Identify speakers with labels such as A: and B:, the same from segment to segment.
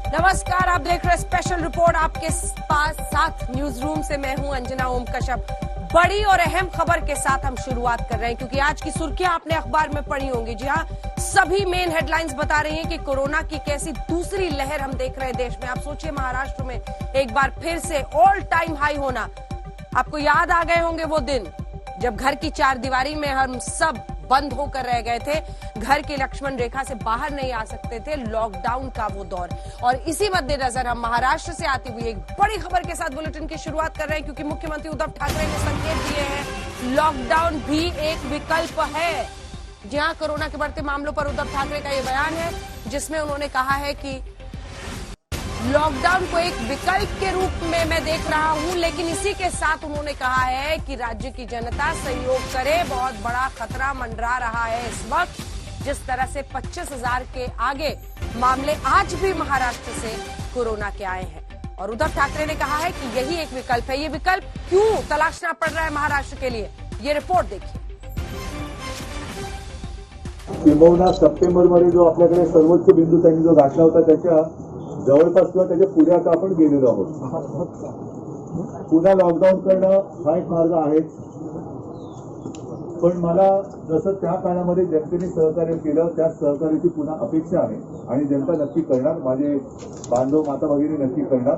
A: नमस्कार, आप देख रहे हैं स्पेशल रिपोर्ट आपके पास साथ न्यूज रूम से। मैं हूं अंजना ओम कश्यप। बड़ी और अहम खबर के साथ हम शुरुआत कर रहे हैं क्योंकि आज की सुर्खियां आपने अखबार में पढ़ी होंगी। जी हां, सभी मेन हेडलाइंस बता रही हैं कि कोरोना की कैसी दूसरी लहर हम देख रहे हैं देश में। आप सोचिए, महाराष्ट्र में एक बार फिर से ऑल टाइम हाई होना। आपको याद आ गए होंगे वो दिन जब घर की चार दीवारी में हम सब बंद होकर रह गए थे, घर की लक्ष्मण रेखा से बाहर नहीं आ सकते थे, लॉकडाउन का वो दौर। और इसी मद्देनजर हम महाराष्ट्र से आती हुई एक बड़ी खबर के साथ बुलेटिन की शुरुआत कर रहे हैं क्योंकि मुख्यमंत्री उद्धव ठाकरे ने संकेत दिए हैं लॉकडाउन भी एक विकल्प है। जहां कोरोना के बढ़ते मामलों पर उद्धव ठाकरे का ये बयान है जिसमें उन्होंने कहा है कि लॉकडाउन को एक विकल्प के रूप में मैं देख रहा हूं, लेकिन इसी के साथ उन्होंने कहा है कि राज्य की जनता सहयोग करे। बहुत बड़ा खतरा मंडरा रहा है इस वक्त। जिस तरह से 25,000 के आगे मामले आज भी महाराष्ट्र से कोरोना के आए हैं और उद्धव ठाकरे ने कहा है कि यही एक विकल्प है। ये विकल्प क्यों तलाशना पड़ रहा है महाराष्ट्र के लिए, ये रिपोर्ट देखिए।
B: किंबहुना सप्टेंबरमध्ये जो आपल्याकडे सर्वोच्च बिंदू त्यांनी जो गाठला होता त्याच्या जवळपास किंवा त्याच्या पुढे आता आपण गेलेलो आहोत। पुन्हा लॉकडाऊन करणं हा एक मार्ग आहे, पण मला जसं त्या काळामध्ये जनतेने सहकार्य केलं त्या सहकार्याची पुन्हा अपेक्षा आहे आणि जनता नक्की करणार, माझे बांधव माता भगिनी नक्की करणार।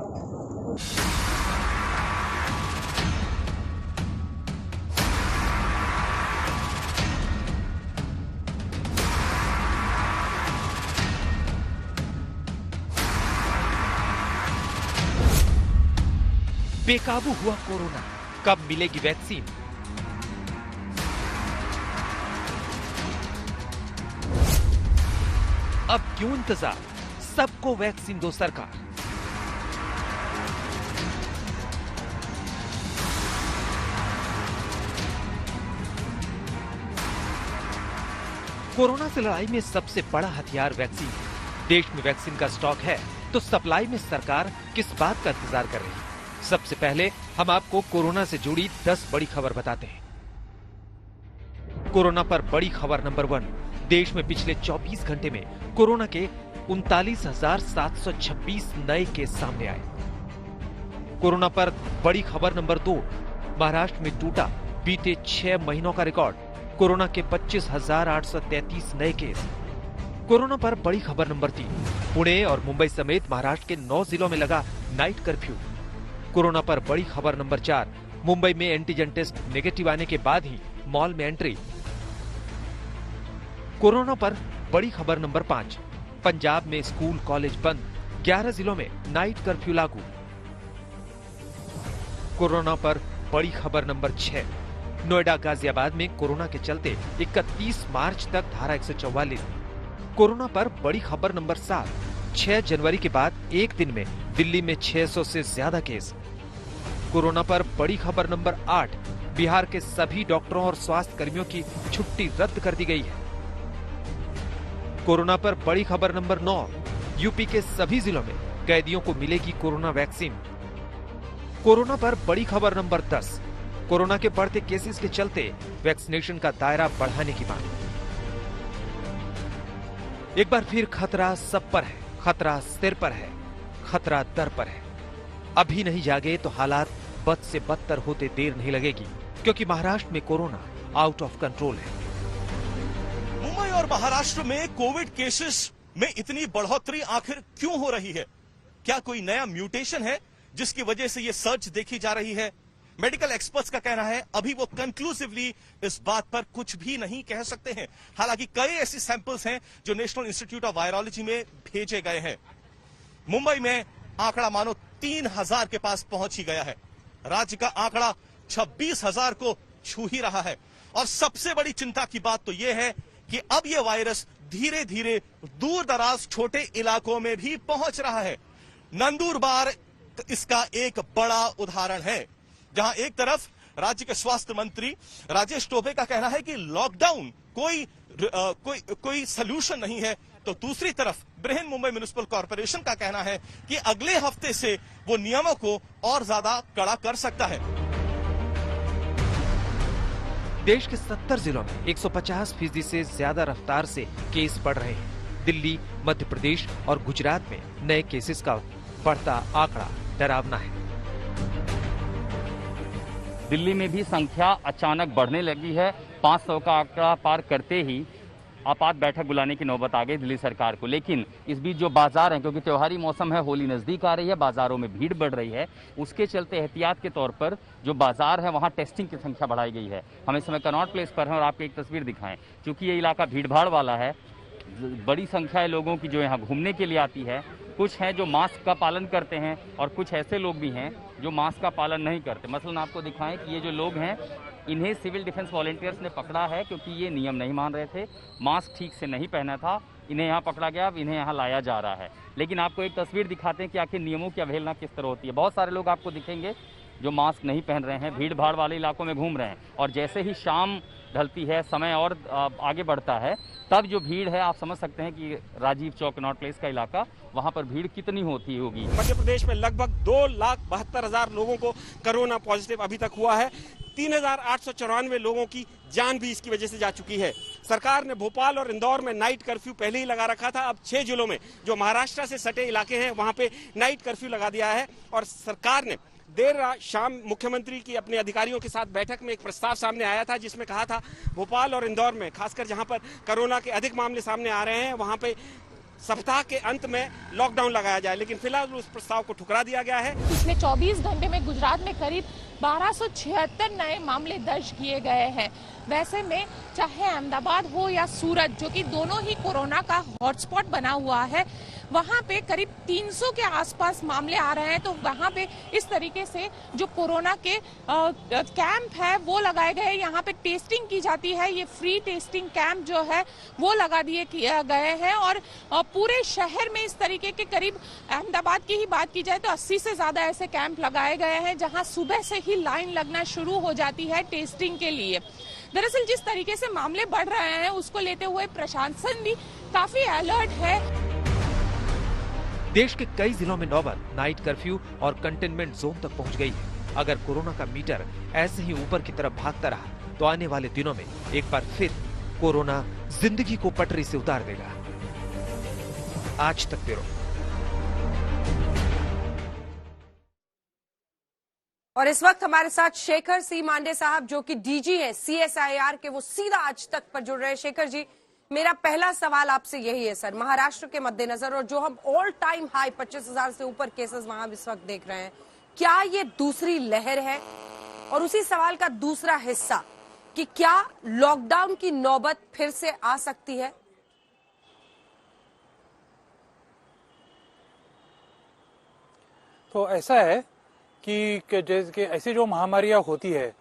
C: बेकाबू हुआ कोरोना, कब मिलेगी वैक्सीन? अब क्यों इंतजार, सबको वैक्सीन दो सरकार। कोरोना से लड़ाई में सबसे बड़ा हथियार वैक्सीन है। देश में वैक्सीन का स्टॉक है तो सप्लाई में सरकार किस बात का इंतजार कर रही है? सबसे पहले हम आपको कोरोना से जुड़ी 10 बड़ी खबर बताते हैं। कोरोना पर बड़ी खबर नंबर 1, देश में पिछले 24 घंटे में कोरोना के 39,726 नए केस सामने आए। कोरोना पर बड़ी खबर नंबर 2, महाराष्ट्र में टूटा बीते 6 महीनों का रिकॉर्ड, कोरोना के 25,833 नए केस। कोरोना पर बड़ी खबर नंबर 3, पुणे और मुंबई समेत महाराष्ट्र के 9 जिलों में लगा नाइट कर्फ्यू। कोरोना पर बड़ी खबर नंबर 4, मुंबई में एंटीजन टेस्ट नेगेटिव आने के बाद ही मॉल में एंट्री। कोरोना पर बड़ी खबर नंबर 5, पंजाब में स्कूल कॉलेज बंद, 11 जिलों में नाइट कर्फ्यू लागू। कोरोना पर बड़ी खबर नंबर 6, नोएडा गाजियाबाद में कोरोना के चलते 31 मार्च तक धारा 144। कोरोना पर बड़ी खबर नंबर 7, 6 जनवरी के बाद एक दिन में दिल्ली में 600 से ज्यादा केस। कोरोना पर बड़ी खबर नंबर 8, बिहार के सभी डॉक्टरों और स्वास्थ्य कर्मियों की छुट्टी रद्द कर दी गई है। कोरोना पर बड़ी खबर नंबर 9, यूपी के सभी जिलों में कैदियों को मिलेगी कोरोना वैक्सीन। कोरोना पर बड़ी खबर नंबर 10, कोरोना के बढ़ते केसेस के चलते वैक्सीनेशन का दायरा बढ़ाने की मांग। एक बार फिर खतरा सब पर है, खतरा सिर पर है, खतरा दर पर है। अभी नहीं जागे तो हालात बद से बदतर होते देर नहीं लगेगी क्योंकि महाराष्ट्र में कोरोना आउट ऑफ कंट्रोल है।
D: मुंबई और महाराष्ट्र में कोविड केसेस में इतनी बढ़ोतरी आखिर क्यों हो रही है? क्या कोई नया म्यूटेशन है जिसकी वजह से ये सर्च देखी जा रही है? मेडिकल एक्सपर्ट्स का कहना है अभी वो कंक्लूसिवली इस बात पर कुछ भी नहीं कह सकते हैं। हालांकि कई ऐसी सैंपल्स हैं जो नेशनल इंस्टीट्यूट ऑफ वायरोलॉजी में भेजे गए हैं। मुंबई में आंकड़ा मानो 3,000 के पास पहुंच ही गया है। राज्य का आंकड़ा 26,000 को छू ही रहा है। और सबसे बड़ी चिंता की बात तो यह है कि अब यह वायरस धीरे धीरे दूर दराज छोटे इलाकों में भी पहुंच रहा है। नंदुरबार इसका एक बड़ा उदाहरण है, जहां एक तरफ राज्य के स्वास्थ्य मंत्री राजेश टोपे का कहना है कि लॉकडाउन कोई सलूशन नहीं है, तो दूसरी तरफ बृहन मुंबई म्युनिसिपल कॉर्पोरेशन का कहना है कि अगले हफ्ते से वो नियमों को और ज्यादा कड़ा कर सकता है।
C: देश के 70 जिलों में 150% से ज्यादा रफ्तार से केस बढ़ रहे हैं। दिल्ली, मध्य प्रदेश और गुजरात में नए केसेस का बढ़ता आंकड़ा डरावना है।
E: दिल्ली में भी संख्या अचानक बढ़ने लगी है। 500 का आंकड़ा पार करते ही आपात बैठक बुलाने की नौबत आ गई दिल्ली सरकार को। लेकिन इस बीच जो बाजार हैं, क्योंकि त्योहारी मौसम है, होली नजदीक आ रही है, बाजारों में भीड़ बढ़ रही है, उसके चलते एहतियात के तौर पर जो बाजार है वहां टेस्टिंग की संख्या बढ़ाई गई है। हम इस समय कनॉट प्लेस पर हैं और आपको एक तस्वीर दिखाएं। क्योंकि ये इलाका भीड़ भाड़ वाला है, बड़ी संख्या है लोगों की जो यहाँ घूमने के लिए आती है। कुछ हैं जो मास्क का पालन करते हैं और कुछ ऐसे लोग भी हैं जो मास्क का पालन नहीं करते। मसलन आपको दिखाएं कि ये जो लोग हैं, इन्हें सिविल डिफेंस वॉलंटियर्स ने पकड़ा है क्योंकि ये नियम नहीं मान रहे थे, मास्क ठीक से नहीं पहना था। इन्हें यहाँ पकड़ा गया, अब इन्हें यहाँ लाया जा रहा है। लेकिन आपको एक तस्वीर दिखाते हैं कि आखिर नियमों की अवहेलना किस तरह होती है। बहुत सारे लोग आपको दिखेंगे जो मास्क नहीं पहन रहे हैं, भीड़ भाड़ वाले इलाकों में घूम रहे हैं। और जैसे ही शाम ढलती है, समय और आगे बढ़ता है, तब जो भीड़ है, आप समझ सकते हैं कि राजीव चौक कनॉट प्लेस का इलाका, वहां पर भीड़ कितनी होती होगी।
F: मध्य प्रदेश में लगभग 2,72,000 लोगों को कोरोना पॉजिटिव अभी तक हुआ है। 3,894 लोगों की जान भी इसकी वजह से जा चुकी है। सरकार ने भोपाल और इंदौर में नाइट कर्फ्यू पहले ही लगा रखा था। अब 6 जिलों में जो महाराष्ट्र से सटे इलाके हैं वहां पे नाइट कर्फ्यू लगा दिया है। और सरकार ने देर रात शाम मुख्यमंत्री की अपने अधिकारियों के साथ बैठक में एक प्रस्ताव सामने आया था, जिसमें कहा था भोपाल और इंदौर में, खासकर जहां पर कोरोना के अधिक मामले सामने आ रहे हैं, वहां पे सप्ताह के अंत में लॉकडाउन लगाया जाए। लेकिन फिलहाल उस प्रस्ताव को ठुकरा दिया गया है।
G: पिछले 24 घंटे में गुजरात में करीब 1276 नए मामले दर्ज किए गए हैं। वैसे में चाहे अहमदाबाद हो या सूरत, जो कि दोनों ही कोरोना का हॉटस्पॉट बना हुआ है, वहां पे करीब 300 के आसपास मामले आ रहे हैं। तो वहां पे इस तरीके से जो कोरोना के कैंप है वो लगाए गए, यहाँ पे टेस्टिंग की जाती है। ये फ्री टेस्टिंग कैंप जो है वो लगा दिए गए हैं। और पूरे शहर में इस तरीके के करीब, अहमदाबाद की ही बात की जाए तो 80 से ज्यादा ऐसे कैंप लगाए गए हैं, जहां सुबह से ही लाइन लगना शुरू हो जाती है टेस्टिंग के लिए। दरअसल जिस तरीके से मामले बढ़ रहे हैं उसको लेते हुए प्रशासन भी काफी अलर्ट है।
C: देश के कई जिलों में नौबत नाइट कर्फ्यू और कंटेनमेंट जोन तक पहुंच गई है। अगर कोरोना का मीटर ऐसे ही ऊपर की तरफ भागता रहा तो आने वाले दिनों में एक बार फिर कोरोना जिंदगी को पटरी से उतार देगा। आज तक ब्यूरो।
A: और इस वक्त हमारे साथ शेखर सी मांडे साहब, जो कि डीजी हैं CSIR के, वो सीधा आज तक पर जुड़ रहे हैं। शेखर जी, मेरा पहला सवाल आपसे यही है सर, महाराष्ट्र के मद्देनजर और जो हम ऑल टाइम हाई 25,000 से ऊपर केसेस वहां इस वक्त देख रहे हैं, क्या ये दूसरी लहर है? और उसी सवाल का दूसरा हिस्सा कि क्या लॉकडाउन की नौबत फिर से आ सकती है?
H: तो ऐसा है कि जैसे ऐसी जो महामारियां होती है,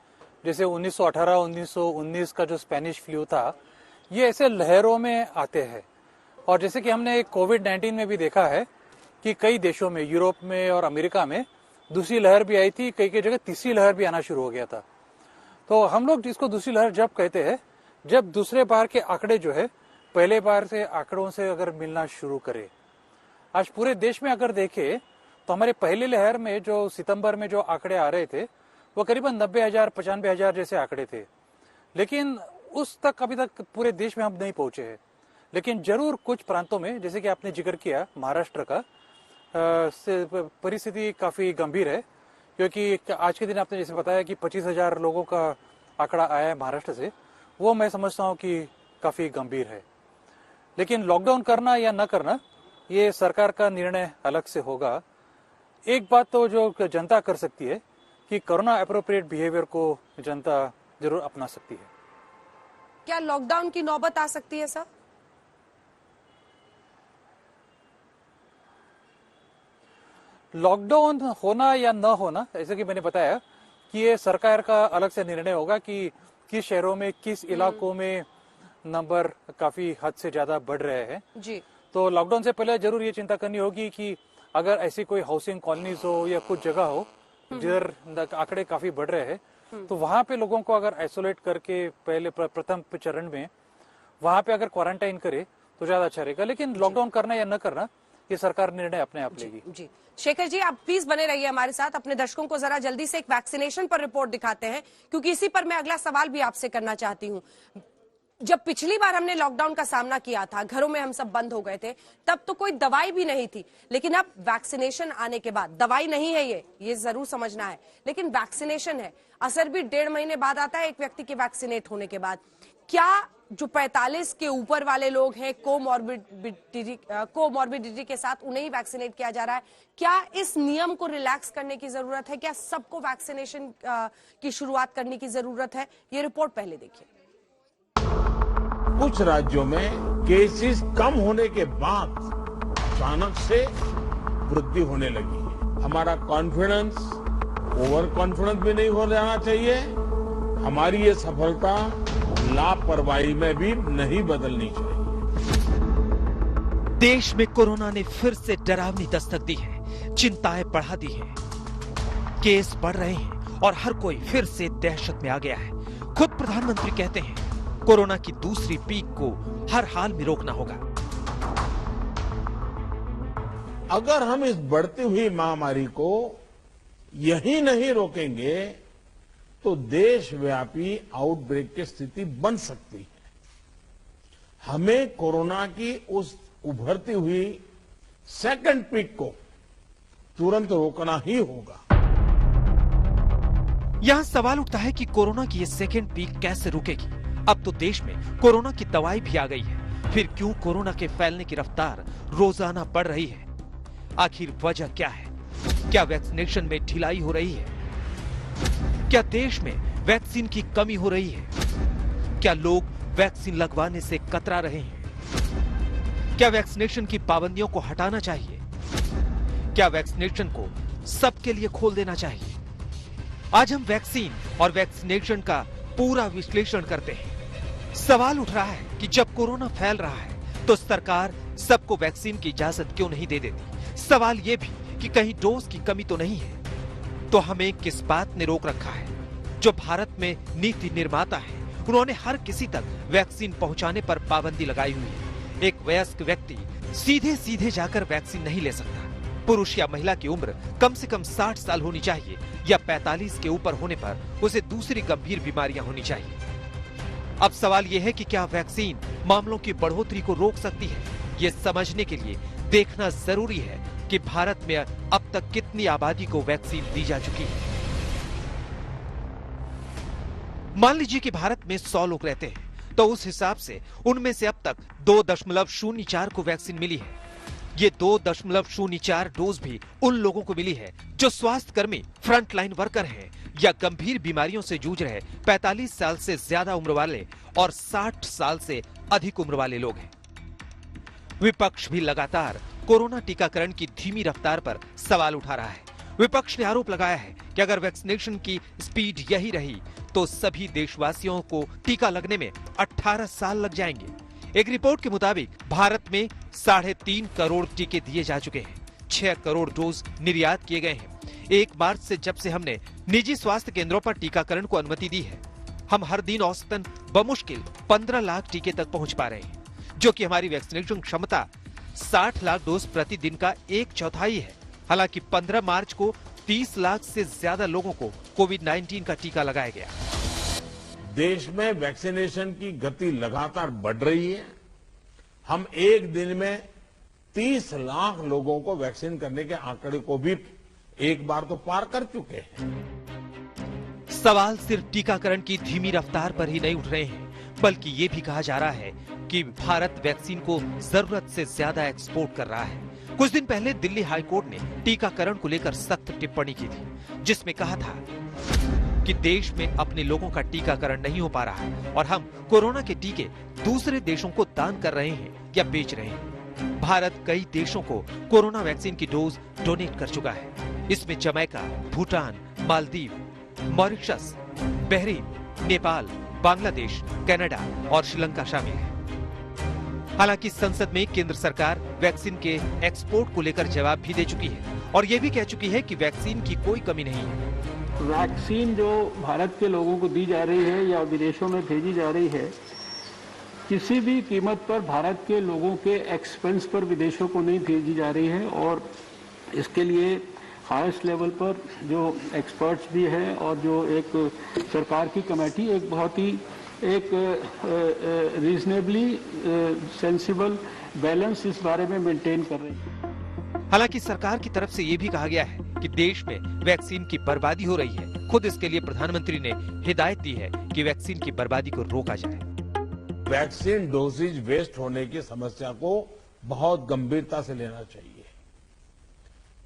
H: जैसे 1918, 1919 का जो स्पेनिश फ्लू था, ये ऐसे लहरों में आते हैं। और जैसे कि हमने कोविड-19 में भी देखा है कि कई देशों में, यूरोप में और अमेरिका में दूसरी लहर भी आई थी, कई जगह तीसरी लहर भी आना शुरू हो गया था। तो हम लोग जिसको दूसरी लहर जब कहते हैं, जब दूसरे बार के आंकड़े जो है पहले बार से आंकड़ों से अगर मिलना शुरू करे। आज पूरे देश में अगर देखें तो हमारे पहली लहर में जो सितंबर में जो आंकड़े आ रहे थे वो करीबन 90,000, 95,000 जैसे आंकड़े थे। लेकिन उस तक अभी तक पूरे देश में हम नहीं पहुंचे हैं। लेकिन जरूर कुछ प्रांतों में, जैसे कि आपने जिक्र किया महाराष्ट्र का, परिस्थिति काफी गंभीर है। क्योंकि आज के दिन आपने जैसे बताया कि 25,000 लोगों का आंकड़ा आया है महाराष्ट्र से, वो मैं समझता हूँ कि काफी गंभीर है। लेकिन लॉकडाउन करना या न करना, ये सरकार का निर्णय अलग से होगा। एक बात तो जो जनता कर सकती है कि कोरोना एप्रोप्रिएट बिहेवियर को जनता जरूर अपना सकती है।
A: क्या लॉकडाउन की नौबत आ सकती है सर?
H: लॉकडाउन होना या न होना, जैसे कि मैंने बताया कि ये सरकार का अलग से निर्णय होगा कि किस शहरों में, किस इलाकों में नंबर काफी हद से ज्यादा बढ़ रहे हैं
A: जी।
H: तो लॉकडाउन से पहले जरूर ये चिंता करनी होगी कि अगर ऐसी कोई हाउसिंग कॉलोनीज हो या कुछ जगह हो जिधर आंकड़े काफी बढ़ रहे हैं, तो वहां पे लोगों को अगर आइसोलेट करके पहले प्रथम चरण में वहां पे अगर क्वारंटाइन करे तो ज्यादा अच्छा रहेगा। लेकिन लॉकडाउन करना या न करना, ये सरकार निर्णय अपने आप लेगी।
A: जी शेखर जी, आप प्लीज बने रहिए हमारे साथ। अपने दर्शकों को जरा जल्दी से एक वैक्सीनेशन पर रिपोर्ट दिखाते हैं, क्योंकि इसी पर मैं अगला सवाल भी आपसे करना चाहती हूँ। जब पिछली बार हमने लॉकडाउन का सामना किया था, घरों में हम सब बंद हो गए थे, तब तो कोई दवाई भी नहीं थी। लेकिन अब वैक्सीनेशन आने के बाद, दवाई नहीं है ये जरूर समझना है, लेकिन वैक्सीनेशन है। असर भी 1.5 महीने बाद आता है एक व्यक्ति के वैक्सीनेट होने के बाद। क्या जो 45 के ऊपर वाले लोग हैं, कोमॉर्बिडिटी के साथ, उन्हें ही वैक्सीनेट किया जा रहा है? क्या इस नियम को रिलैक्स करने की जरूरत है? क्या सबको वैक्सीनेशन की शुरुआत करने की जरूरत है? ये रिपोर्ट पहले देखिए।
I: कुछ राज्यों में केसेस कम होने के बाद अचानक से वृद्धि होने लगी है। हमारा कॉन्फिडेंस ओवर कॉन्फिडेंस भी नहीं हो जाना चाहिए। हमारी ये सफलता लापरवाही में भी नहीं बदलनी चाहिए।
C: देश में कोरोना ने फिर से डरावनी दस्तक दी है, चिंताएं बढ़ा दी हैं। केस बढ़ रहे हैं और हर कोई फिर से दहशत में आ गया है। खुद प्रधानमंत्री कहते हैं कोरोना की दूसरी पीक को हर हाल में रोकना होगा।
I: अगर हम इस बढ़ती हुई महामारी को यही नहीं रोकेंगे तो देशव्यापी आउटब्रेक की स्थिति बन सकती है। हमें कोरोना की उस उभरती हुई सेकंड पीक को तुरंत रोकना ही होगा।
C: यहां सवाल उठता है कि कोरोना की ये सेकंड पीक कैसे रुकेगी? अब तो देश में कोरोना की दवाई भी आ गई है, फिर क्यों कोरोना के फैलने की रफ्तार रोजाना बढ़ रही है? आखिर वजह क्या है? क्या वैक्सीनेशन में ढिलाई हो रही है? क्या देश में वैक्सीन की कमी हो रही है? क्या लोग वैक्सीन लगवाने से कतरा रहे हैं? क्या वैक्सीनेशन की पाबंदियों को हटाना चाहिए? क्या वैक्सीनेशन को सबके लिए खोल देना चाहिए? आज हम वैक्सीन और वैक्सीनेशन का पूरा विश्लेषण करते हैं। सवाल उठ रहा है कि जब कोरोना फैल रहा है तो सरकार सबको वैक्सीन की इजाजत क्यों नहीं दे देती? सवाल यह भी कि कहीं डोज की कमी तो नहीं है? तो हमें किस बात ने रोक रखा है? जो भारत में नीति निर्माता है उन्होंने हर किसी तक वैक्सीन पहुंचाने पर पाबंदी लगाई हुई है। एक वयस्क व्यक्ति सीधे जाकर वैक्सीन नहीं ले सकता। पुरुष या महिला की उम्र कम से कम 60 साल होनी चाहिए या 45 के ऊपर होने पर उसे दूसरी गंभीर बीमारियां होनी चाहिए। अब सवाल यह है कि क्या वैक्सीन मामलों की बढ़ोतरी को रोक सकती है? ये समझने के लिए देखना जरूरी है कि भारत में अब तक कितनी आबादी को वैक्सीन दी जा चुकी है। मान लीजिए कि भारत में 100 लोग रहते हैं, तो उस हिसाब से उनमें से अब तक 2.04 को वैक्सीन मिली है। ये 2.04 डोज भी उन लोगों को मिली है जो स्वास्थ्य कर्मी, फ्रंटलाइन वर्कर हैं या गंभीर बीमारियों से जूझ रहे 45 साल से ज्यादा उम्र वाले और 60 साल से अधिक उम्र वाले लोग हैं। विपक्ष भी लगातार कोरोना टीकाकरण की धीमी रफ्तार पर सवाल उठा रहा है। विपक्ष ने आरोप लगाया है कि अगर वैक्सीनेशन की स्पीड यही रही तो सभी देशवासियों को टीका लगने में 18 साल लग जाएंगे। एक रिपोर्ट के मुताबिक भारत में 3.5 करोड़ टीके दिए जा चुके हैं। 6 करोड़ डोज निर्यात किए गए हैं। 1 मार्च से जब से हमने निजी स्वास्थ्य केंद्रों पर टीकाकरण को अनुमति दी है, हम हर दिन औसतन बमुश्किल 15 लाख टीके तक पहुंच पा रहे हैं, जो कि हमारी वैक्सीनेशन क्षमता 60 लाख डोज प्रतिदिन का 1/4 है। हालांकि 15 मार्च को 30 लाख से ज्यादा लोगों को कोविड-19 का टीका लगाया गया।
I: देश में वैक्सीनेशन की गति लगातार बढ़ रही है। हम एक दिन में 30 लाख लोगों को वैक्सीन करने के आंकड़े को भी एक बार तो पार कर चुके हैं।
C: सवाल सिर्फ टीकाकरण की धीमी रफ्तार पर ही नहीं उठ रहे हैं, बल्कि ये भी कहा जा रहा है कि भारत वैक्सीन को जरूरत से ज्यादा एक्सपोर्ट कर रहा है। कुछ दिन पहले दिल्ली हाईकोर्ट ने टीकाकरण को लेकर सख्त टिप्पणी की थी, जिसमें कहा था कि देश में अपने लोगों का टीकाकरण नहीं हो पा रहा है और हम कोरोना के टीके दूसरे देशों को दान कर रहे हैं या बेच रहे हैं। भारत कई देशों को कोरोना वैक्सीन की डोज डोनेट कर चुका है। इसमें Jamaica, Bhutan, Maldives, Mauritius, Bahrain, Nepal, Bangladesh, Canada और श्रीलंका शामिल है। हालांकि संसद में केंद्र सरकार वैक्सीन के एक्सपोर्ट को लेकर जवाब भी दे चुकी है और ये भी कह चुकी है कि वैक्सीन की कोई कमी नहीं है।
J: वैक्सीन जो भारत के लोगों को दी जा रही है या विदेशों में भेजी जा रही है, किसी भी कीमत पर भारत के लोगों के एक्सपेंस पर विदेशों को नहीं भेजी जा रही है और इसके लिए हाईएस्ट लेवल पर जो एक्सपर्ट्स भी हैं और जो एक सरकार की कमेटी एक बहुत ही एक रीजनेबली सेंसिबल बैलेंस इस बारे में मेंटेन कर रही है।
C: हालांकि सरकार की तरफ से ये भी कहा गया है कि देश में वैक्सीन की बर्बादी हो रही है। खुद इसके लिए प्रधानमंत्री ने हिदायत दी है कि वैक्सीन की बर्बादी को रोका जाए।
I: वैक्सीन डोजेज वेस्ट होने की समस्या को बहुत गंभीरता से लेना चाहिए।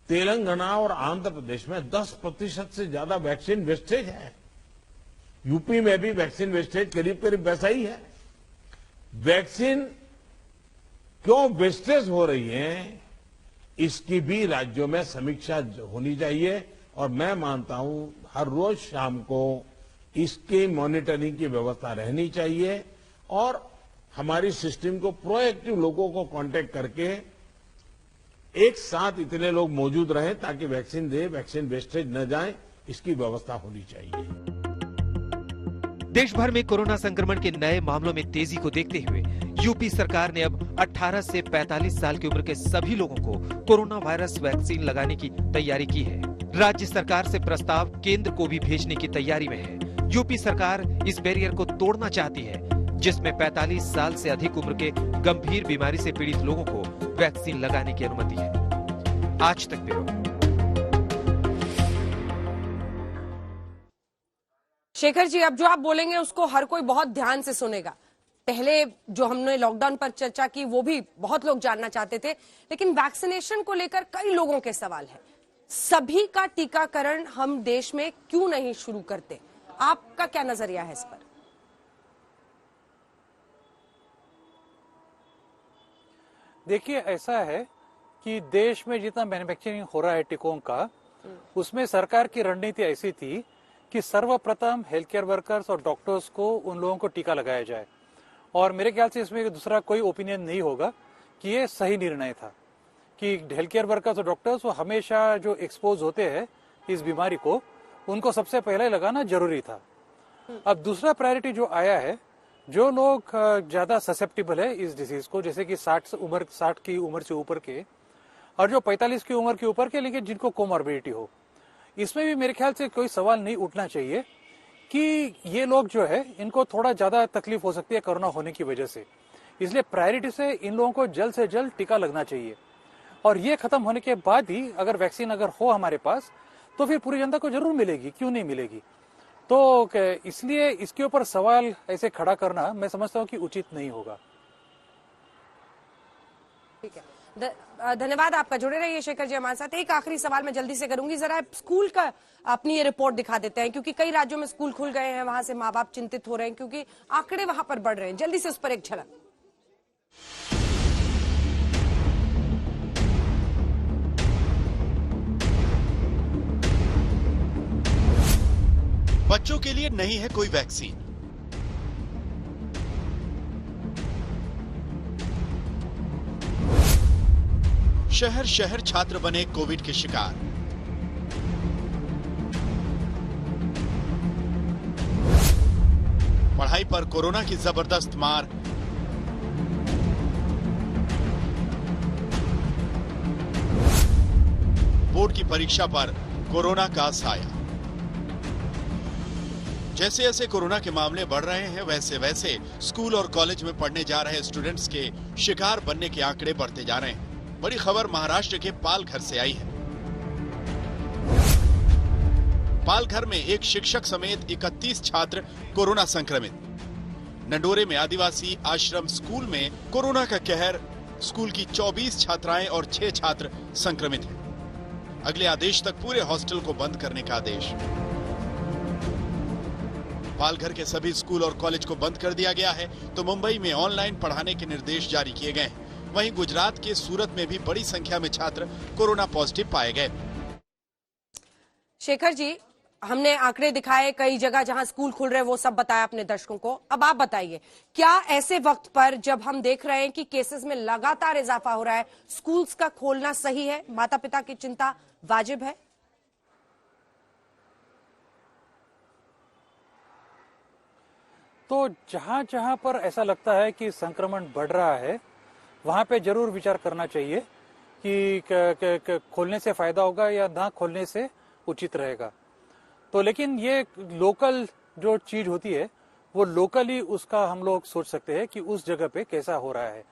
I: तेलंगाना और आंध्र प्रदेश में 10% से ज्यादा वैक्सीन वेस्टेज है। यूपी में भी वैक्सीन वेस्टेज करीब करीब वैसा ही है। वैक्सीन क्यों वेस्टेज हो रही है, इसकी भी राज्यों में समीक्षा होनी चाहिए और मैं मानता हूं हर रोज शाम को इसकी मॉनिटरिंग की व्यवस्था रहनी चाहिए और हमारी सिस्टम को प्रोएक्टिव लोगों को कांटेक्ट करके एक साथ इतने लोग मौजूद रहें ताकि वैक्सीन वैक्सीन वेस्टेज न जाए, इसकी व्यवस्था होनी चाहिए।
C: देश भर में कोरोना संक्रमण के नए मामलों में तेजी को देखते हुए यूपी सरकार ने अब 18 से 45 साल की उम्र के सभी लोगों को कोरोना वायरस वैक्सीन लगाने की तैयारी की है। राज्य सरकार से प्रस्ताव केंद्र को भी भेजने की तैयारी में है। यूपी सरकार इस बैरियर को तोड़ना चाहती है जिसमें 45 साल से अधिक उम्र के गंभीर बीमारी से पीड़ित लोगों को वैक्सीन लगाने की अनुमति है। आज तक ब्यूरो।
A: शेखर जी, अब जो आप बोलेंगे उसको हर कोई बहुत ध्यान से सुनेगा। पहले जो हमने लॉकडाउन पर चर्चा की वो भी बहुत लोग जानना चाहते थे, लेकिन वैक्सीनेशन को लेकर कई लोगों के सवाल हैं। सभी का टीकाकरण हम देश में क्यों नहीं शुरू करते? आपका क्या नजरिया है इस पर?
H: देखिए, ऐसा है कि देश में जितना मैन्युफैक्चरिंग हो रहा है टीकों का, उसमें सरकार की रणनीति ऐसी थी कि सर्वप्रथम हेल्थ केयर वर्कर्स और डॉक्टर्स को उन लोगों को टीका लगाया जाए। और मेरे ख्याल से इसमें दूसरा कोई ओपिनियन नहीं होगा कि ये सही निर्णय था कि हेल्थ केयर वर्कर्स और डॉक्टर्स वो हमेशा जो एक्सपोज होते हैं इस बीमारी को, उनको सबसे पहले लगाना जरूरी था। अब दूसरा प्रायोरिटी जो आया है, जो लोग ज्यादा ससेप्टिबल है इस डिजीज को, जैसे कि 60 की उम्र से ऊपर के और जो 45 की उम्र के ऊपर के, लेकिन जिनको कोमॉर्बिडिटी हो, इसमें भी मेरे ख्याल से कोई सवाल नहीं उठना चाहिए कि ये लोग जो है इनको थोड़ा ज्यादा तकलीफ हो सकती है कोरोना होने की वजह से। इसलिए प्रायोरिटी से इन लोगों को जल्द से जल्द टीका लगना चाहिए और ये खत्म होने के बाद ही अगर वैक्सीन अगर हो हमारे पास तो फिर पूरी जनता को जरूर मिलेगी, क्यों नहीं मिलेगी। तो इसलिए इसके ऊपर सवाल ऐसे खड़ा करना मैं समझता हूं कि उचित नहीं होगा।
A: ठीक है, धन्यवाद आपका। जुड़े रहिए शेखर जी हमारे साथ। एक आखिरी सवाल मैं जल्दी से करूंगी, जरा स्कूल का अपनी ये रिपोर्ट दिखा देते हैं, क्योंकि कई राज्यों में स्कूल खुल गए हैं, वहां से माँ बाप चिंतित हो रहे हैं क्योंकि आंकड़े वहां पर बढ़ रहे हैं। जल्दी से उस पर एक झलक।
K: बच्चों के लिए नहीं है कोई वैक्सीन। शहर शहर छात्र बने कोविड के शिकार। पढ़ाई पर कोरोना की जबरदस्त मार। बोर्ड की परीक्षा पर कोरोना का साया। जैसे जैसे कोरोना के मामले बढ़ रहे हैं, वैसे वैसे स्कूल और कॉलेज में पढ़ने जा रहे स्टूडेंट्स के शिकार बनने के आंकड़े बढ़ते जा रहे हैं। बड़ी खबर महाराष्ट्र के पालघर से आई है। पालघर में एक शिक्षक समेत 31 छात्र कोरोना संक्रमित। नंडोरे में आदिवासी आश्रम स्कूल में कोरोना का कहर। स्कूल की 24 छात्राएं और 6 छात्र संक्रमित हैं। अगले आदेश तक पूरे हॉस्टल को बंद करने का आदेश। पालघर के सभी स्कूल और कॉलेज को बंद कर दिया गया है, तो मुंबई में ऑनलाइन पढ़ाने के निर्देश जारी किए गए हैं। वहीं गुजरात के सूरत में भी बड़ी संख्या में छात्र कोरोना पॉजिटिव पाए गए।
A: शेखर जी, हमने आंकड़े दिखाए कई जगह जहां स्कूल खुल रहे, वो सब बताया अपने दर्शकों को। अब आप बताइए, क्या ऐसे वक्त पर जब हम देख रहे हैं कि केसेस में लगातार इजाफा हो रहा है, स्कूल्स का खोलना सही है? माता पिता की चिंता वाजिब है?
H: तो जहां जहां पर ऐसा लगता है कि संक्रमण बढ़ रहा है, वहां पे जरूर विचार करना चाहिए कि खोलने से फायदा होगा या ना खोलने से उचित रहेगा। तो लेकिन ये लोकल जो चीज होती है वो लोकली उसका हम लोग सोच सकते हैं कि उस जगह पे कैसा हो रहा है।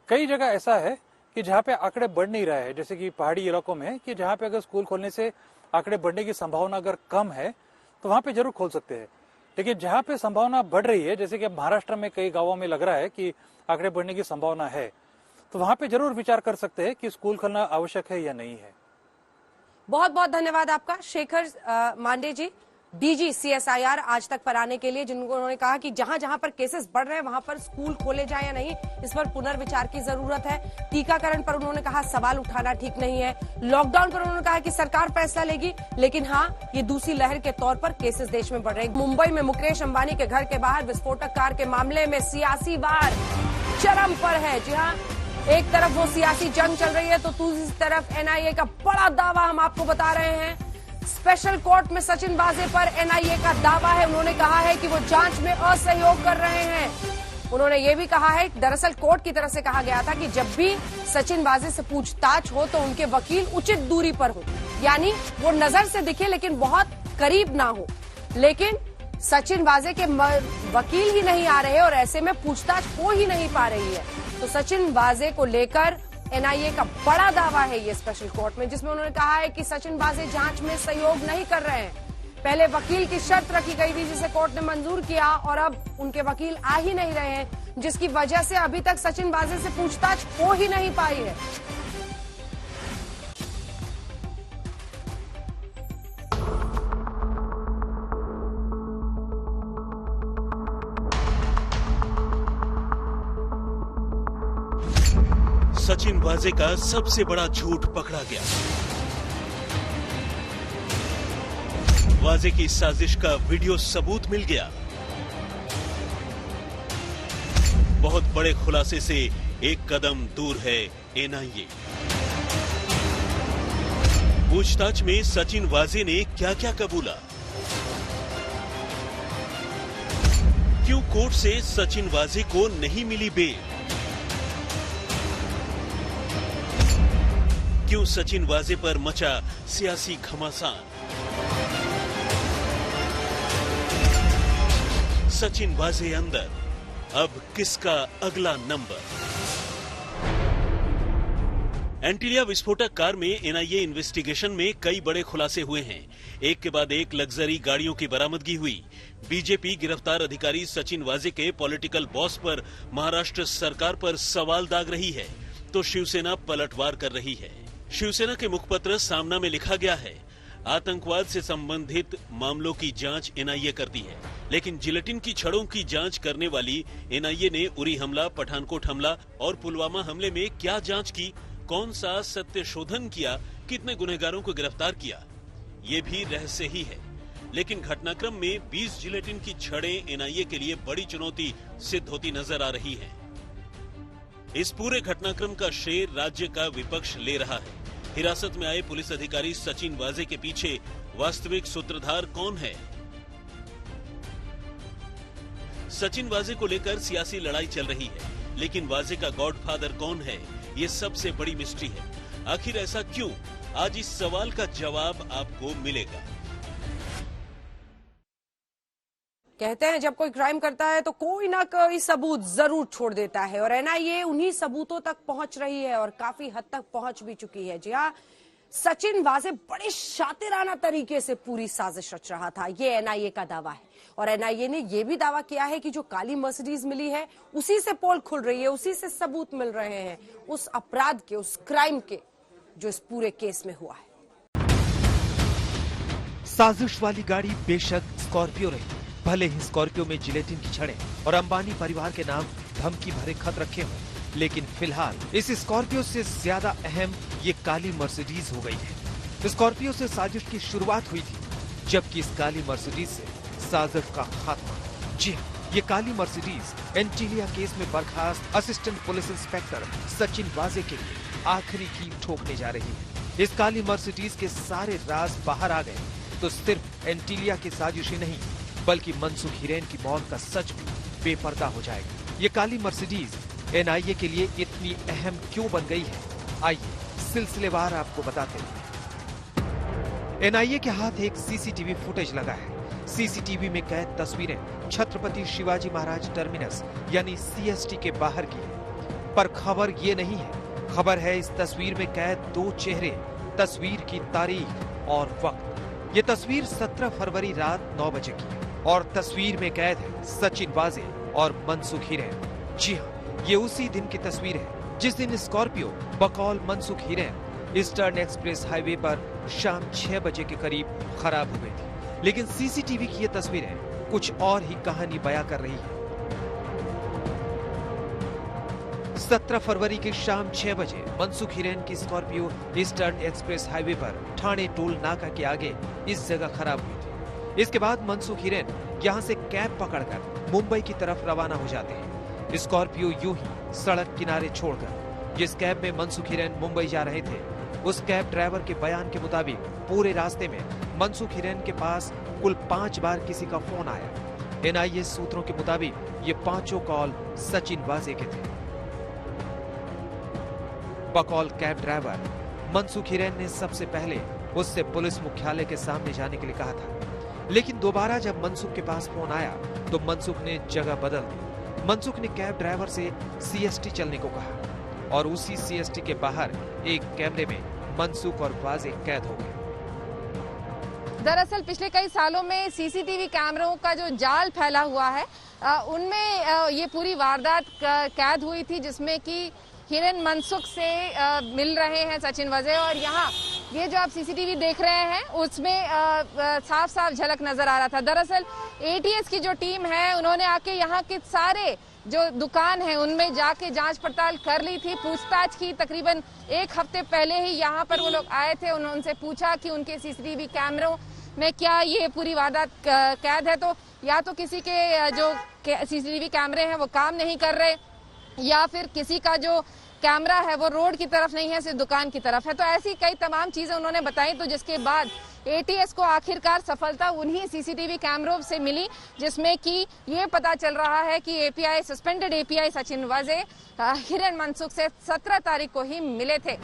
H: कई जगह ऐसा है कि जहाँ पे आंकड़े बढ़ नहीं रहे हैं, जैसे कि पहाड़ी इलाकों में, कि जहाँ पे अगर स्कूल खोलने से आंकड़े बढ़ने की संभावना अगर कम है तो वहां पे जरूर खोल सकते हैं। लेकिन जहाँ पे संभावना बढ़ रही है, जैसे कि महाराष्ट्र में कई गांवों में लग रहा है कि आंकड़े बढ़ने की संभावना है, तो वहां पे जरूर विचार कर सकते हैं कि स्कूल खोलना आवश्यक है या नहीं है।
A: बहुत बहुत धन्यवाद आपका शेखर मांडे जी, डीजी CSIR आज तक पर आने के लिए, जिन्होंने कहा कि जहां जहां पर केसेस बढ़ रहे हैं वहां पर स्कूल खोले जाए या नहीं, इस पर पुनर्विचार की जरूरत है। टीकाकरण पर उन्होंने कहा सवाल उठाना ठीक नहीं है। लॉकडाउन पर उन्होंने कहा कि सरकार फैसला लेगी, लेकिन हाँ, ये दूसरी लहर के तौर पर केसेस देश में बढ़ रहे हैं। मुंबई में मुकेश अंबानी के घर के बाहर विस्फोटक कार के मामले में सियासी वार चरम पर है। जी हाँ, एक तरफ वो सियासी जंग चल रही है तो दूसरी तरफ NIA का बड़ा दावा हम आपको बता रहे हैं। स्पेशल कोर्ट में सचिन वाजे पर NIA का दावा है। उन्होंने कहा है कि वो जांच में असहयोग कर रहे हैं। उन्होंने ये भी कहा है, दरअसल कोर्ट की तरफ से कहा गया था कि जब भी सचिन वाजे से पूछताछ हो तो उनके वकील उचित दूरी पर हो, यानी वो नजर से दिखे लेकिन बहुत करीब ना हो। लेकिन सचिन वाजे के वकील ही नहीं आ रहे और ऐसे में पूछताछ हो ही नहीं पा रही है। तो सचिन वाजे को लेकर NIA का बड़ा दावा है ये स्पेशल कोर्ट में, जिसमें उन्होंने कहा है कि सचिन वाजे जांच में सहयोग नहीं कर रहे हैं। पहले वकील की शर्त रखी गई थी जिसे कोर्ट ने मंजूर किया और अब उनके वकील आ ही नहीं रहे हैं, जिसकी वजह से अभी तक सचिन वाजे से पूछताछ हो ही नहीं पाई है।
L: सचिन वाजे का सबसे बड़ा झूठ पकड़ा गया। वाजे की साजिश का वीडियो सबूत मिल गया। बहुत बड़े खुलासे से एक कदम दूर है NIA। पूछताछ में सचिन वाजे ने क्या क्या कबूला, क्यों कोर्ट से सचिन वाजे को नहीं मिली बेल, क्यों सचिन वाजे पर मचा सियासी घमासान, सचिन वाजे अंदर, अब किसका अगला नंबर। एंटीलिया विस्फोटक कार में NIA इन्वेस्टिगेशन में कई बड़े खुलासे हुए हैं। एक के बाद एक लग्जरी गाड़ियों की बरामदगी हुई। बीजेपी गिरफ्तार अधिकारी सचिन वाजे के पॉलिटिकल बॉस पर महाराष्ट्र सरकार पर सवाल दाग रही है तो शिवसेना पलटवार कर रही है। शिवसेना के मुखपत्र सामना में लिखा गया है, आतंकवाद से संबंधित मामलों की जांच NIA करती है, लेकिन जिलेटिन की छड़ों की जांच करने वाली NIA ने उरी हमला, पठानकोट हमला और पुलवामा हमले में क्या जांच की, कौन सा सत्य शोधन किया, कितने गुनहगारों को गिरफ्तार किया, ये भी रहस्य ही है। लेकिन घटनाक्रम में 20 जिलेटिन की छड़ें NIA के लिए बड़ी चुनौती सिद्ध होती नजर आ रही है। इस पूरे घटनाक्रम का श्रेय राज्य का विपक्ष ले रहा है। हिरासत में आए पुलिस अधिकारी सचिन वाजे के पीछे वास्तविक सूत्रधार कौन है? सचिन वाजे को लेकर सियासी लड़ाई चल रही है, लेकिन वाजे का गॉडफादर कौन है, ये सबसे बड़ी मिस्ट्री है। आखिर ऐसा क्यों? आज इस सवाल का जवाब आपको मिलेगा।
A: कहते हैं जब कोई क्राइम करता है तो कोई ना कोई सबूत जरूर छोड़ देता है और NIA उन्हीं सबूतों तक पहुंच रही है और काफी हद तक पहुंच भी चुकी है। जी हाँ, सचिन वाजे बड़े शातिराना तरीके से पूरी साजिश रच रहा था, ये NIA का दावा है। और NIA ने यह भी दावा किया है कि जो काली मर्सिडीज मिली है उसी से पोल खुल रही है, उसी से सबूत मिल रहे हैं उस अपराध के, उस क्राइम के जो इस पूरे केस में हुआ है।
C: साजिश वाली गाड़ी बेशक स्कॉर्पियो रही, भले ही स्कॉर्पियो में जिलेटिन की छड़ें और अंबानी परिवार के नाम धमकी भरे खत रखे हों, लेकिन फिलहाल इस स्कॉर्पियो से ज्यादा अहम ये काली मर्सिडीज हो गई है। स्कॉर्पियो से साजिश की शुरुआत हुई थी, जबकि इस काली मर्सिडीज से साजिश का खात्मा। जी हाँ, ये काली मर्सिडीज एंटीलिया केस में बर्खास्त असिस्टेंट पुलिस इंस्पेक्टर सचिन वाजे के लिए आखिरी कील ठोकने जा रही है। इस काली मर्सिडीज के सारे राज बाहर आ गए तो सिर्फ एंटीलिया की साजिश ही नहीं बल्कि मनसूख हिरेन की मौत का सच भी बेपर्दा हो जाएगा। ये काली मर्सिडीज NIA के लिए इतनी अहम क्यों बन गई है, आइए सिलसिलेवार आपको बताते हैं। NIA के हाथ एक CCTV फुटेज लगा है सीसीटीवी में कैद तस्वीरें छत्रपति शिवाजी महाराज टर्मिनस यानी सीएसटी के बाहर की है। पर खबर ये नहीं है, खबर है इस तस्वीर में कैद दो चेहरे, तस्वीर की तारीख और वक्त। ये तस्वीर 17 फरवरी रात 9 बजे की है और तस्वीर में कैद है सचिन वाजे और मनसुख हिरेन। जी हाँ, ये उसी दिन की तस्वीर है जिस दिन स्कॉर्पियो बकौल Mansukh Hiren eastern express highway पर शाम 6 बजे के करीब खराब हो गई थी। लेकिन सीसीटीवी की ये तस्वीरें कुछ और ही कहानी बयां कर रही है। 17 फरवरी की शाम 6 बजे मनसुख हिरेन की स्कॉर्पियो ईस्टर्न एक्सप्रेस हाईवे पर ठाणे टोल नाका के आगे इस जगह खराब हुई थी। इसके बाद मनसुख हिरेन यहाँ से कैब पकड़कर मुंबई की तरफ रवाना हो जाते हैं। स्कॉर्पियो यूं ही सड़क किनारे छोड़कर। जिस कैब में मनसुख हिरेन मुंबई जा रहे थे, उस कैब ड्राइवर के बयान के मुताबिक पूरे रास्ते में मनसुख हिरेन के पास कुल 5 बार किसी का फोन आया। एनआईए सूत्रों के मुताबिक ये पांचों कॉल सचिन वाजे के थे। बकौल कैब ड्राइवर मनसुख हिरेन ने सबसे पहले उससे पुलिस मुख्यालय के सामने जाने के लिए कहा था, लेकिन दोबारा जब मनसुख के पास फोन आया तो मनसुख ने जगह बदल दी। मनसुख ने कैब ड्राइवर से सीएसटी चलने को कहा और उसी सीएसटी के बाहर एक कैमरे में मनसुख और वाजे कैद हो गए।
A: दरअसल पिछले कई सालों में सीसीटीवी कैमरों का जो जाल फैला हुआ है, उनमें ये पूरी वारदात कैद हुई थी, जिसमें कि हिरेन मनसुख से मिल रहे हैं सचिन वाजे। और यहाँ ये जो आप सीसीटीवी देख रहे हैं उसमें साफ साफ झलक नजर आ रहा था। दरअसल एटीएस की जो टीम है उन्होंने आके यहाँ के सारे जो दुकान है उनमें जाके जांच पड़ताल कर ली थी, पूछताछ की। तकरीबन 1 हफ्ते पहले ही यहाँ पर वो लोग आए थे, उनसे पूछा कि उनके सीसीटीवी कैमरों में क्या ये पूरी वारदात कैद है। तो या तो किसी के जो सीसीटीवी कैमरे हैं वो काम नहीं कर रहे, या फिर किसी का जो कैमरा है वो रोड की तरफ नहीं है, सिर्फ दुकान की तरफ है। तो ऐसी कई तमाम चीजें उन्होंने बताई। तो जिसके बाद एटीएस को आखिरकार सफलता उन्हीं सीसीटीवी कैमरों से मिली, जिसमें कि ये पता चल रहा है कि एपीआई सस्पेंडेड एपीआई सचिन वाजे हिरेन मनसुख से 17 तारीख को ही मिले थे।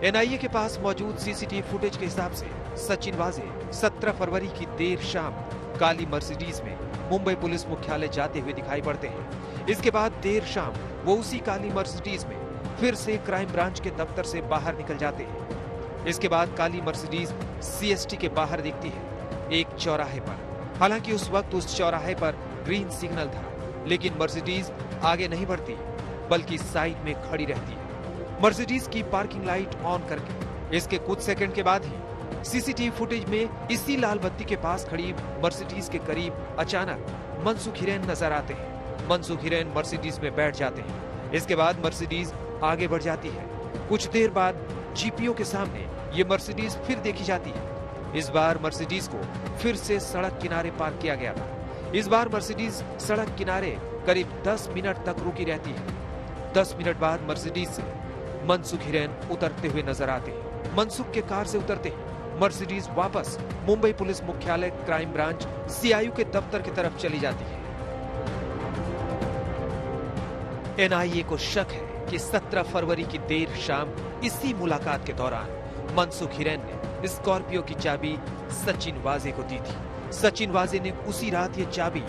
C: एनआईए के पास मौजूद सीसीटीवी फुटेज के हिसाब से सचिन वाजे 17 फरवरी की देर शाम काली मर्सिडीज में मुंबई पुलिस मुख्यालय जाते हुए दिखाई पड़ते हैं। इसके बाद देर शाम वो उसी काली मर्सिडीज में फिर से क्राइम ब्रांच के दफ्तर से बाहर निकल जाते हैं। इसके बाद काली मर्सिडीज सीएसटी के बाहर दिखती है एक चौराहे पर। हालांकि उस वक्त उस चौराहे पर ग्रीन सिग्नल था, लेकिन मर्सिडीज आगे नहीं बढ़ती बल्कि साइड में खड़ी रहती है, मर्सिडीज की पार्किंग लाइट ऑन करके। इसके कुछ सेकंड के बाद ही सीसीटीवी फुटेज में इसी लाल बत्ती के पास खड़ी मर्सिडीज के करीब अचानक मनसुख हिरेन नजर आते हैं। मनसुख हिरेन मर्सिडीज में बैठ जाते हैं। इसके बाद मर्सिडीज आगे बढ़ जाती है। कुछ देर बाद जीपीओ के सामने ये मर्सिडीज फिर देखी जाती है। इस बार मर्सिडीज को फिर से सड़क किनारे पार्क किया गया था। इस बार मर्सिडीज सड़क किनारे करीब 10 मिनट तक रुकी रहती है। 10 मिनट बाद मर्सिडीज से मनसुख हिरेन उतरते हुए नजर आते हैं। मनसुख के कार से उतरते ही मर्सिडीज वापस मुंबई पुलिस मुख्यालय क्राइम ब्रांच सीआईयू के दफ्तर की तरफ चली जाती है। एनआईए को शक है कि 17 फरवरी की देर शाम इसी मुलाकात के दौरान मनसुख हिरेन ने स्कॉर्पियो की चाबी सचिन वाजे को दी थी। सचिन वाजे ने उसी रात ये चाबी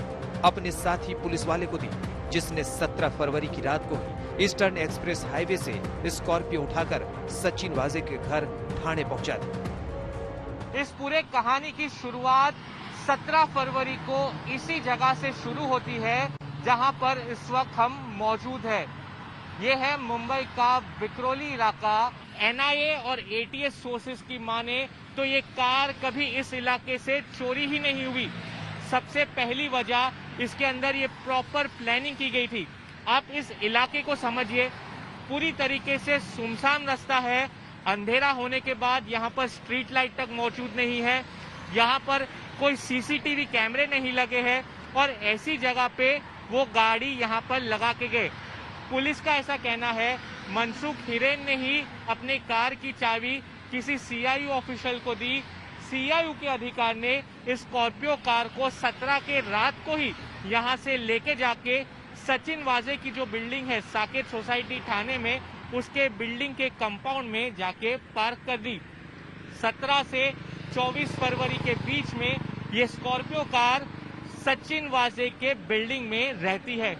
C: अपने साथी पुलिस वाले को दी, जिसने 17 फरवरी की रात को ही ईस्टर्न एक्सप्रेस हाईवे से स्कॉर्पियो उठाकर सचिन वाजे के घर ठाणे पहुंचा दी।
M: इस पूरे कहानी की शुरुआत 17 फरवरी को इसी जगह से शुरू होती है जहां पर इस वक्त हम मौजूद है। ये है मुंबई का विक्रोली इलाका। एनआईए और एटीएस सोर्सेज की माने तो ये कार कभी इस इलाके से चोरी ही नहीं हुई। सबसे पहली वजह इसके अंदर ये प्रॉपर प्लानिंग की गई थी। आप इस इलाके को समझिए, पूरी तरीके से सुनसान रास्ता है। अंधेरा होने के बाद यहाँ पर स्ट्रीट लाइट तक मौजूद नहीं है, यहाँ पर कोई सीसीटीवी कैमरे नहीं लगे हैं और ऐसी जगह पे वो गाड़ी यहाँ पर लगा के गए। पुलिस का ऐसा कहना है मनसुख हिरेन ने ही अपने कार की चाबी किसी सीआईयू ऑफिशियल को दी। सीआईयू के अधिकारी ने स्कॉर्पियो कार को 17 के रात को ही यहाँ से लेके जाके सचिन वाजे की जो बिल्डिंग है साकेत सोसाइटी ठाणे में, उसके बिल्डिंग के कंपाउंड में जाके पार्क कर दी। 17 से 24 फरवरी के बीच में ये स्कॉर्पियो कार सचिन वाजे के बिल्डिंग में रहती है।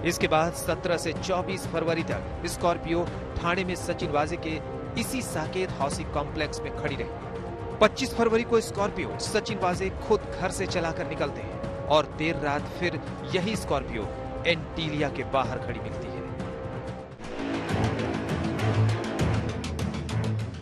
C: इसके बाद 17 से 24 फरवरी तक स्कॉर्पियो ठाणे में सचिन वाजे के इसी साकेत हाउसिंग कॉम्प्लेक्स में खड़ी रही। 25 फरवरी को स्कॉर्पियो सचिन वाजे खुद घर से चलाकर निकलते हैं और देर रात फिर यही स्कॉर्पियो एंटीलिया के बाहर खड़ी मिलती है।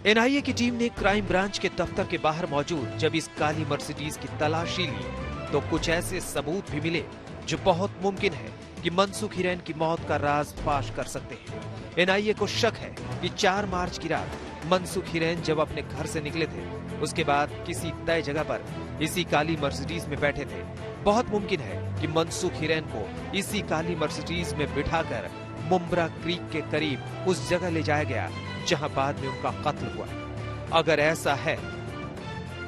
C: एनआईए की टीम ने क्राइम ब्रांच के दफ्तर के बाहर मौजूद जब इस काली मर्सिडीज की तलाशी ली तो कुछ ऐसे सबूत भी मिले जो बहुत मुमकिन है कि मनसुख हिरेन की मौत का राज फाश कर सकते हैं। एनआईए को शक है कि 4 मार्च की रात मनसुख हिरेन जब अपने घर से निकले थे उसके बाद किसी तय जगह पर इसी काली मर्सिडीज में बैठे थे। बहुत मुमकिन है कि मनसुख हिरेन को इसी काली मर्सिडीज में बिठाकर मुंब्रा क्रीक के करीब उस जगह ले जाया गया जहां बाद में उनका कत्ल हुआ। अगर ऐसा है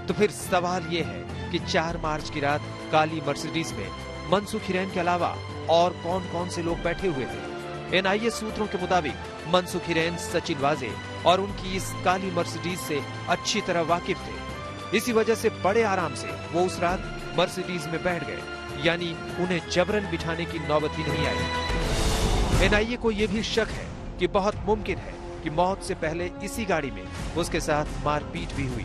C: तो फिर सवाल ये है कि 4 मार्च की रात काली मर्सिडीज में मनसुख हिरेन के अलावा और कौन कौन से लोग बैठे हुए थे। एनआईए सूत्रों के मुताबिक मनसुख हिरेन सचिन वाजे और उनकी इस काली मर्सिडीज से अच्छी तरह वाकिफ थे। इसी वजह से बड़े आराम से वो उस रात मर्सिडीज में बैठ गए, यानी उन्हें जबरन बिठाने की नौबत ही नहीं आई। एनआईए को यह भी शक है कि बहुत मुमकिन है कि मौत से पहले इसी गाड़ी में उसके साथ मारपीट भी हुई।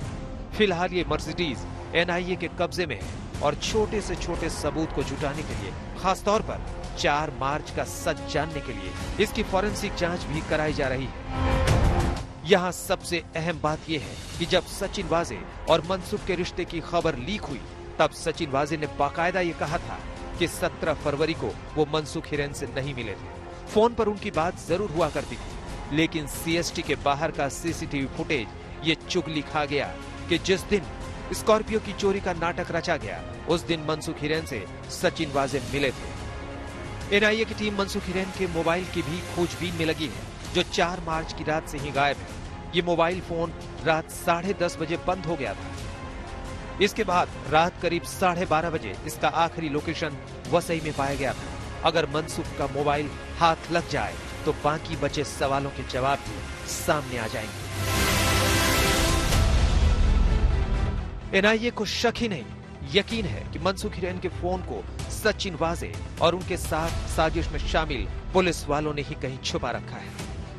C: फिलहाल ये मर्सिडीज एनआईए के कब्जे में है और छोटे से छोटे सबूत को जुटाने के लिए, खासतौर पर 4 मार्च का सच जानने के लिए इसकी फॉरेंसिक जांच भी कराई जा रही है। यहाँ सबसे अहम बात यह है कि जब सचिन वाजे और मनसुख के रिश्ते की खबर लीक हुई तब सचिन वाजे ने बाकायदा ये कहा था कि 17 फरवरी को वो मनसुख हिरेन से नहीं मिले थे। फोन पर उनकी बात जरूर हुआ करती थी, लेकिन सीएसटी के बाहर का सीसीटीवी फुटेज ये चुगली खा गया कि जिस दिन स्कॉर्पियो की चोरी का नाटक रचा गया उस दिन मनसुख हिरेन से सचिन वाजे मिले थे। एनआईए की टीम मनसुख हिरेन के मोबाइल की भी खोजबीन में लगी है, जो 4 मार्च की रात से ही गायब है। ये मोबाइल फोन रात 10:30 बजे बंद हो गया था। इसके बाद रात करीब 12:30 बजे इसका आखिरी लोकेशन वसई में पाया गया था। अगर मनसुख का मोबाइल हाथ लग जाए तो बाकी बचे सवालों के जवाब भी सामने आ जाएंगे। एनआईए को शक ही नहीं, यकीन है कि मनसुख हिरेन के फोन को सचिन वाजे और उनके साथ साजिश में शामिल पुलिस वालों ने ही कहीं छुपा रखा है।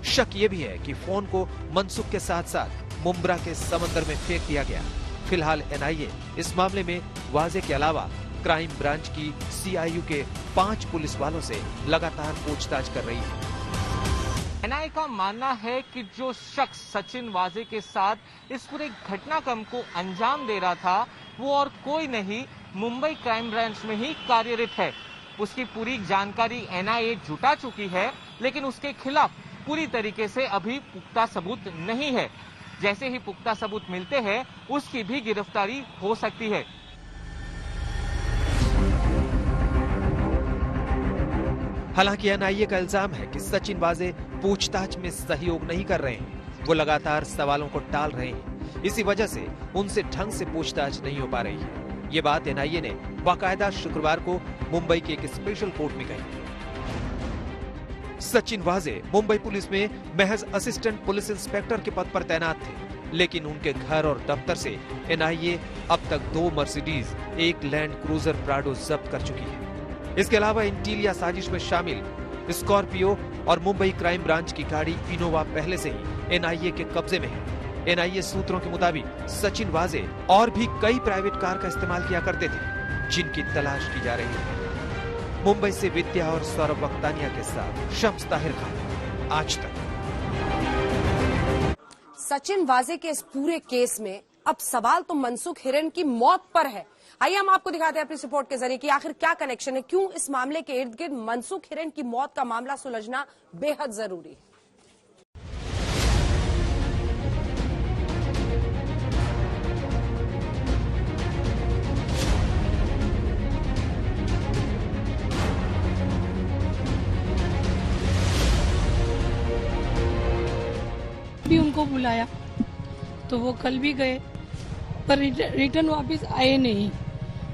C: शक ये भी है कि फोन को मनसुख के साथ साथ मुंब्रा के समंदर में फेंक दिया गया। फिलहाल एनआईए इस मामले में वाजे के अलावा क्राइम ब्रांच की सीआईयू के 5 पुलिस वालों से लगातार पूछताछ कर रही है।
M: एनआईए का मानना है कि जो शख्स सचिन वाजे के साथ इस पूरे घटनाक्रम को अंजाम दे रहा था वो और कोई नहीं, मुंबई क्राइम ब्रांच में ही कार्यरत है। उसकी पूरी जानकारी एनआईए जुटा चुकी है, लेकिन उसके खिलाफ पूरी तरीके से अभी पुख्ता सबूत नहीं है। जैसे ही पुख्ता सबूत मिलते हैं उसकी भी गिरफ्तारी हो सकती है।
C: हालांकि एनआईए का इल्जाम है कि सचिन वाजे पूछताछ में सहयोग नहीं कर रहे हैं। वो लगातार सवालों को टाल रहे हैं, इसी वजह से उनसे ढंग से पूछताछ नहीं हो पा रही है। ये बात एनआईए ने बाकायदा शुक्रवार को मुंबई के एक स्पेशल कोर्ट में कही। सचिन वाजे मुंबई पुलिस में महज असिस्टेंट पुलिस इंस्पेक्टर के पद पर तैनात थे, लेकिन उनके घर और दफ्तर से एनआईए अब तक 2 मर्सिडीज, 1 लैंड क्रूजर प्राडो जब्त कर चुकी है। इसके अलावा इंटीलिया साजिश में शामिल स्कॉर्पियो और मुंबई क्राइम ब्रांच की गाड़ी इनोवा पहले से ही एनआईए के कब्जे में है। एनआईए सूत्रों के मुताबिक सचिन वाजे और भी कई प्राइवेट कार का इस्तेमाल किया करते थे, जिनकी तलाश की जा रही है। मुंबई से विद्या और सौरभ वक्तानिया के साथ शम्स ताहिर खान, आज तक।
A: सचिन वाजे के इस पूरे केस में अब सवाल तो मनसुख हिरेन की मौत पर है। आइए हम आपको दिखाते हैं अपनी रिपोर्ट के जरिए कि आखिर क्या कनेक्शन है, क्यों इस मामले के इर्द गिर्द मनसुख हिरेन की मौत का मामला सुलझना बेहद जरूरी है।
N: भी उनको बुलाया तो वो कल भी गए पर रिटर्न वापस आए नहीं,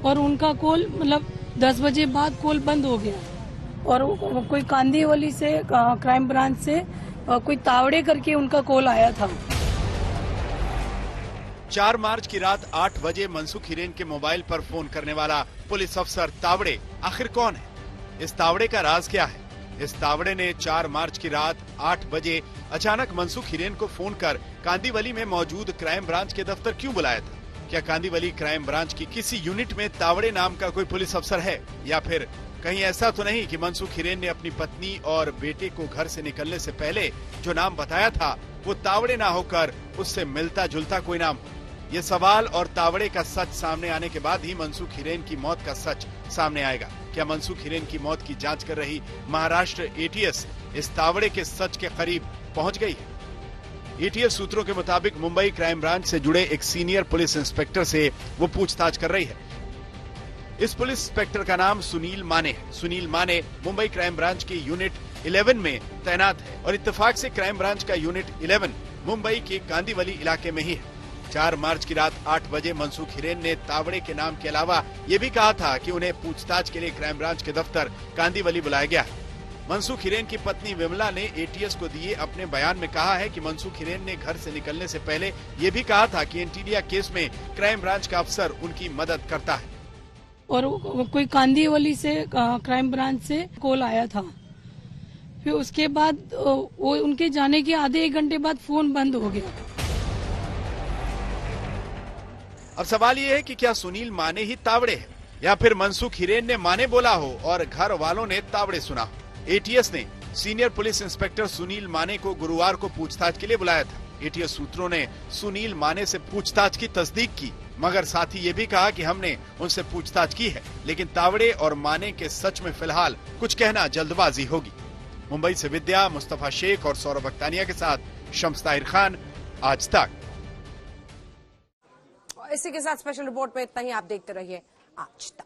N: और उनका कॉल मतलब 10 बजे बाद कॉल बंद हो गया। और कोई कांदीवली से क्राइम ब्रांच से कोई तावड़े करके उनका कॉल आया था।
K: 4 मार्च की रात 8 बजे मनसुख हिरेन के मोबाइल पर फोन करने वाला पुलिस अफसर तावड़े आखिर कौन है? इस तावड़े का राज क्या है? इस तावड़े ने 4 मार्च की रात 8 बजे अचानक मनसुख हिरेन को फोन कर कांदीवली में मौजूद क्राइम ब्रांच के दफ्तर क्यों बुलाया था? क्या कांदीवली क्राइम ब्रांच की किसी यूनिट में तावड़े नाम का कोई पुलिस अफसर है, या फिर कहीं ऐसा तो नहीं कि मनसुख हिरेन ने अपनी पत्नी और बेटे को घर से निकलने से पहले जो नाम बताया था वो तावड़े ना होकर उससे मिलता जुलता कोई नाम? ये सवाल और तावड़े का सच सामने आने के बाद ही मनसुख हिरेन की मौत का सच सामने आएगा। क्या मनसुख हिरेन की मौत की जांच कर रही महाराष्ट्र एटीएस इस तावड़े के सच के करीब पहुंच गई है? एटीएस सूत्रों के मुताबिक मुंबई क्राइम ब्रांच से जुड़े एक सीनियर पुलिस इंस्पेक्टर से वो पूछताछ कर रही है। इस पुलिस इंस्पेक्टर का नाम सुनील माने है। सुनील माने मुंबई क्राइम ब्रांच के यूनिट 11 में तैनात है और इत्तेफाक से क्राइम ब्रांच का यूनिट 11 मुंबई के कांदीवली इलाके में ही है। 4 मार्च की रात 8 बजे मनसुख हिरेन ने तावड़े के नाम के अलावा ये भी कहा था कि उन्हें पूछताछ के लिए क्राइम ब्रांच के दफ्तर कांदीवली बुलाया गया है। मनसुख हिरेन की पत्नी विमला ने एटीएस को दिए अपने बयान में कहा है कि मनसुख हिरेन ने घर से निकलने से पहले ये भी कहा था कि एंटीलिया केस में क्राइम ब्रांच का अफसर उनकी मदद करता है।
N: और कोई कांदीवली से क्राइम ब्रांच से कॉल आया था, फिर उसके बाद वो उनके जाने के आधे 1 घंटे बाद फोन बंद हो गया।
K: अब सवाल ये है कि क्या सुनील माने ही तावड़े है या फिर मनसुख हिरेन ने माने बोला हो और घर वालों ने तावड़े सुना हो? एटीएस ने सीनियर पुलिस इंस्पेक्टर सुनील माने को गुरुवार को पूछताछ के लिए बुलाया था। एटीएस सूत्रों ने सुनील माने से पूछताछ की तस्दीक की, मगर साथ ही ये भी कहा कि हमने उनसे पूछताछ की है, लेकिन तावड़े और माने के सच में फिलहाल कुछ कहना जल्दबाजी होगी। मुंबई से विद्या, मुस्तफा शेख और सौरभ अख्तानिया के साथ शम्स ताहिर खान, आज तक।
A: इसी के साथ स्पेशल रिपोर्ट में इतना ही। आप देखते रहिए आज तक।